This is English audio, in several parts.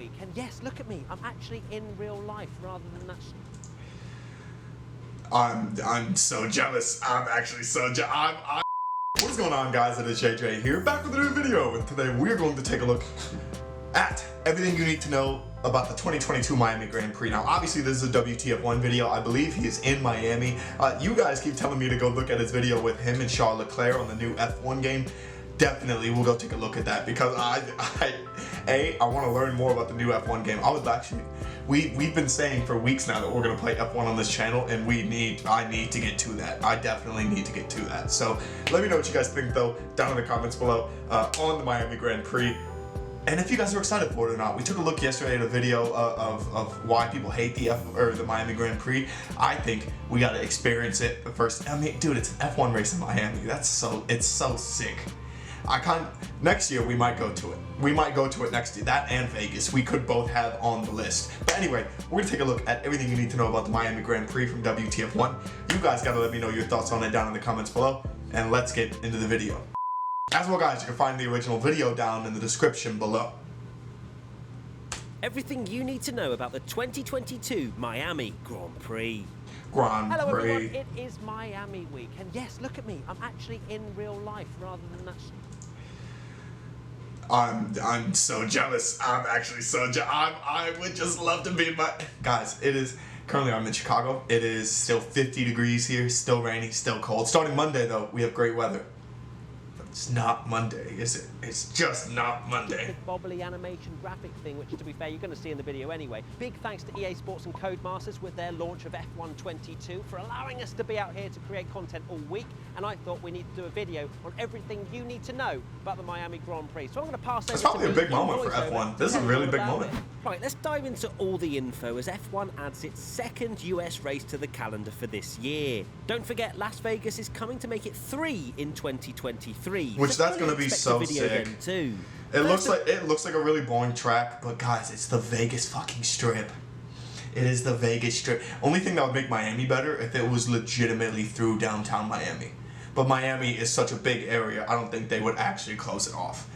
week. And yes, look at me. I'm actually in real life rather than that. I'm so jealous. I'm actually so jealous. What is going on, guys? It is JJ here, back with a new video. And today we're going to take a look at everything you need to know about the 2022 Miami Grand Prix. Now, obviously, this is a WTF1 video. I believe he is in Miami. You guys keep telling me to go look at his video with him and Charles Leclerc on the new F1 game. Definitely, we'll go take a look at that because I want to learn more about the new F1 game. We've been saying for weeks now that we're going to play F1 on this channel, and I need to get to that. I definitely need to get to that. So let me know what you guys think, though, down in the comments below on the Miami Grand Prix. And if you guys are excited for it or not. We took a look yesterday at a video of why people hate the Miami Grand Prix. I think we got to experience it first. I mean, dude, it's an F1 race in Miami. It's so sick. Next year we might go to it. We might go to it next year. That and Vegas. We could both have on the list. But anyway, we're gonna take a look at everything you need to know about the Miami Grand Prix from WTF1. You guys gotta let me know your thoughts on it down in the comments below. And let's get into the video. As well, guys, you can find the original video down in the description below. Everything you need to know about the 2022 Miami Grand Prix. Hello everyone, it is Miami week. And yes, look at me. I'm actually in real life rather than that. I'm so jealous. I'm actually so jealous. I would just love to be in my... Guys, currently I'm in Chicago. It is still 50 degrees here, still rainy, still cold. Starting Monday, though, we have great weather. But it's not Monday, is it? It's just not Monday. Big bobbly animation graphic thing, which, to be fair, you're going to see in the video anyway. Big thanks to EA Sports and Codemasters with their launch of F1 22 for allowing us to be out here to create content all week. And I thought we need to do a video on everything you need to know about the Miami Grand Prix. So I'm going to pass over. It's probably a big moment for F1. This is a really big moment. Right, let's dive into all the info as F1 adds its second US race to the calendar for this year. Don't forget, Las Vegas is coming to make it 3 in 2023. Which that's going to be so sick. It looks like a really boring track, but guys, it's the Vegas fucking Strip. It is the Vegas Strip. Only thing that would make Miami better if it was legitimately through downtown Miami. But Miami is such a big area, I don't think they would actually close it off.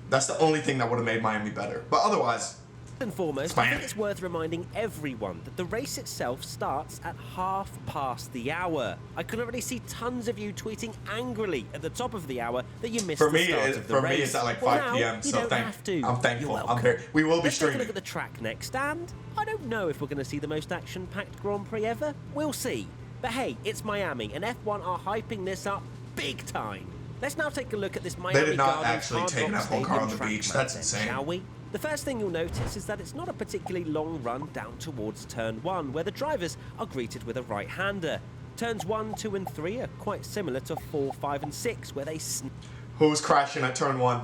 That's the only thing that would have made Miami better. But otherwise, first and foremost, I think it's worth reminding everyone that the race itself starts at 1/2 the hour. I can already see tons of you tweeting angrily at the top of the hour that you missed the start of the race. For me, it's at like 5 p.m. So I'm thankful. We will be streaming. Let's take a look at the track next, and I don't know if we're going to see the most action-packed Grand Prix ever. We'll see. But hey, it's Miami, and F1 are hyping this up big time. Let's now take a look at this Miami They did not Gardens actually take an F1 car on the beach. That's insane. Shall we? The first thing you'll notice is that it's not a particularly long run down towards Turn 1, where the drivers are greeted with a right-hander. Turns 1, 2 and 3 are quite similar to 4, 5 and 6, where they... Who's crashing at Turn 1?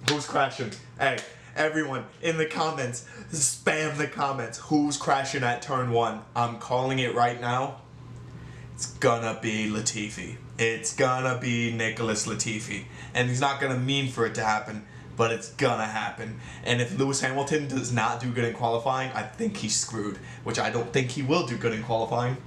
Who's crashing? Hey, everyone, in the comments, spam the comments. Who's crashing at Turn 1? I'm calling it right now. It's gonna be Latifi. It's gonna be Nicholas Latifi. And he's not gonna mean for it to happen, but it's gonna happen. And if Lewis Hamilton does not do good in qualifying, I think he's screwed. Which I don't think he will do good in qualifying.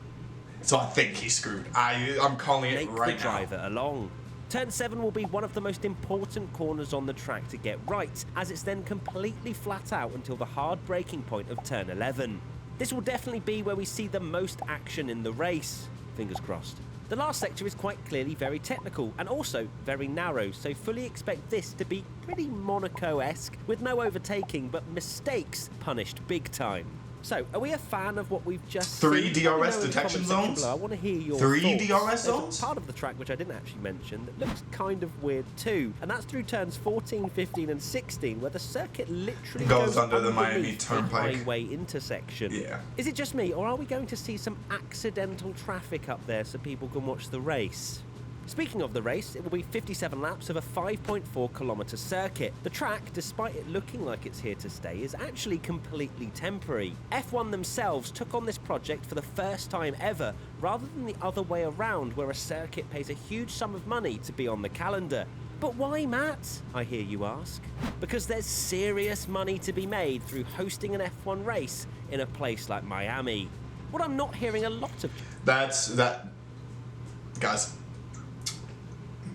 So I think he's screwed. I'm calling it right now. Driver along. Turn 7 will be one of the most important corners on the track to get right, as it's then completely flat out until the hard braking point of Turn 11. This will definitely be where we see the most action in the race. Fingers crossed. The last sector is quite clearly very technical and also very narrow, so fully expect this to be pretty Monaco-esque, with no overtaking but mistakes punished big time. So, are we a fan of what we've just seen? 3 DRS detection zones? I want to hear your 3 thoughts. DRS zones? Part of the track which I didn't actually mention that looks kind of weird too, and that's through turns 14, 15 and 16, where the circuit literally goes under the Miami Turnpike highway intersection. Yeah. Is it just me, or are we going to see some accidental traffic up there so people can watch the race? Speaking of the race, it will be 57 laps of a 5.4 kilometre circuit. The track, despite it looking like it's here to stay, is actually completely temporary. F1 themselves took on this project for the first time ever, rather than the other way around, where a circuit pays a huge sum of money to be on the calendar. But why, Matt? I hear you ask. Because there's serious money to be made through hosting an F1 race in a place like Miami. What I'm not hearing a lot of... Guys.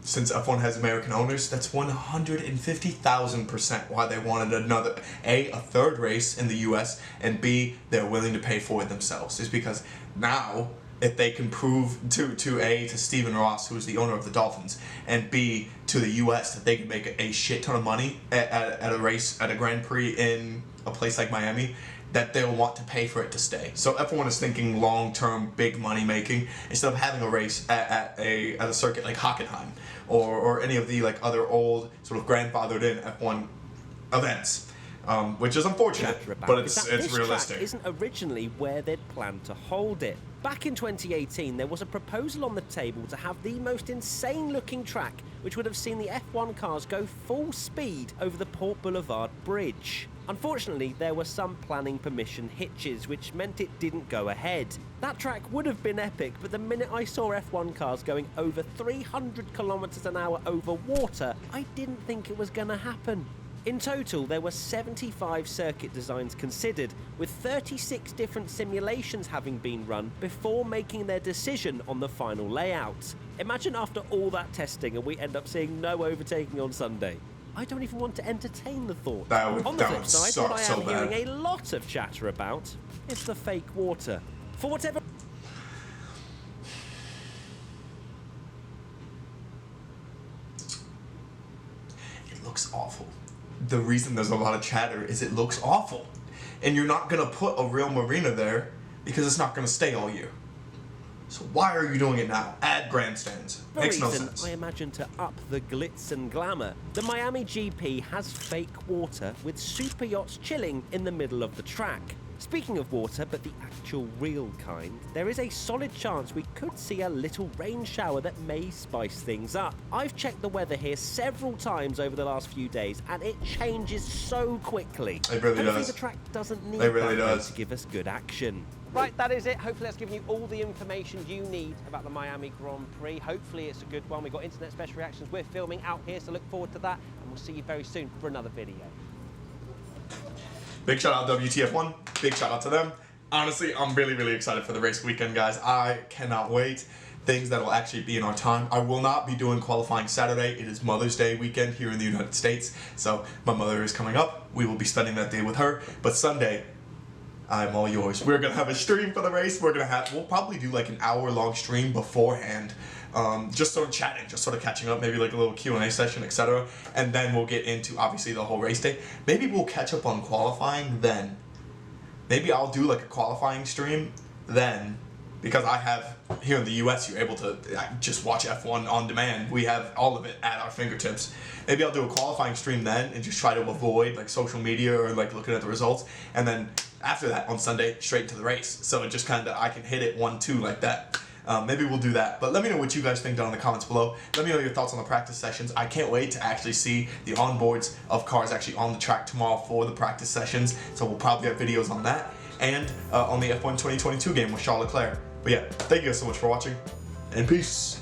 since F1 has American owners, that's 150,000% why they wanted a third race in the US, and B, they're willing to pay for it themselves. Is because now, if they can prove to A, to Stephen Ross, who is the owner of the Dolphins, and B, to the US, that they can make a shit ton of money at a race, at a Grand Prix in a place like Miami, that they'll want to pay for it to stay. So F1 is thinking long-term, big money making, instead of having a race at a circuit like Hockenheim or any of the like other old sort of grandfathered in F1 events, which is unfortunate, but it's realistic. Track isn't originally where they'd planned to hold it. Back in 2018, there was a proposal on the table to have the most insane-looking track, which would have seen the F1 cars go full speed over the Port Boulevard Bridge. Unfortunately, there were some planning permission hitches, which meant it didn't go ahead. That track would have been epic, but the minute I saw F1 cars going over 300 kilometers an hour over water, I didn't think it was gonna happen. In total, there were 75 circuit designs considered, with 36 different simulations having been run before making their decision on the final layout. Imagine after all that testing and we end up seeing no overtaking on Sunday. I don't even want to entertain the thought. On the flip side, what I am hearing a lot of chatter about is the fake water. For whatever... It looks awful. The reason there's a lot of chatter is it looks awful. And you're not going to put a real marina there because it's not going to stay all year. So why are you doing it now? Add grandstands. Makes no sense. I imagine to up the glitz and glamour, the Miami GP has fake water with super yachts chilling in the middle of the track. Speaking of water, but the actual real kind, there is a solid chance we could see a little rain shower that may spice things up. I've checked the weather here several times over the last few days, and it changes so quickly. It really Hopefully does. the track doesn't need that to give us good action. Right, that is it. Hopefully that's given you all the information you need about the Miami Grand Prix. Hopefully it's a good one. We've got internet special reactions we're filming out here, so look forward to that, and we'll see you very soon for another video. Big shout out WTF1, big shout out to them. Honestly, I'm really excited for the race weekend, guys. I cannot wait. Things that will actually be in our time. I will not be doing qualifying Saturday. It is Mother's Day weekend here in the United States, so my mother is coming up. We will be spending that day with her, but Sunday, I'm all yours. We're gonna have a stream for the race. We'll probably do like an hour-long stream beforehand, just sort of chatting, just sort of catching up, maybe like a little Q&A session, etc. And then we'll get into obviously the whole race day. Maybe we'll catch up on qualifying then. Maybe I'll do like a qualifying stream then, because I have, here in the US, you're able to just watch F1 on demand. We have all of it at our fingertips. Maybe I'll do a qualifying stream then and just try to avoid like social media or like looking at the results. And then after that, on Sunday, straight into the race. So it just kind of, I can hit it 1-2 like that. Maybe we'll do that. But let me know what you guys think down in the comments below. Let me know your thoughts on the practice sessions. I can't wait to actually see the onboards of cars actually on the track tomorrow for the practice sessions. So we'll probably have videos on that. And on the F1 2022 game with Charles Leclerc. But yeah, thank you guys so much for watching, and peace.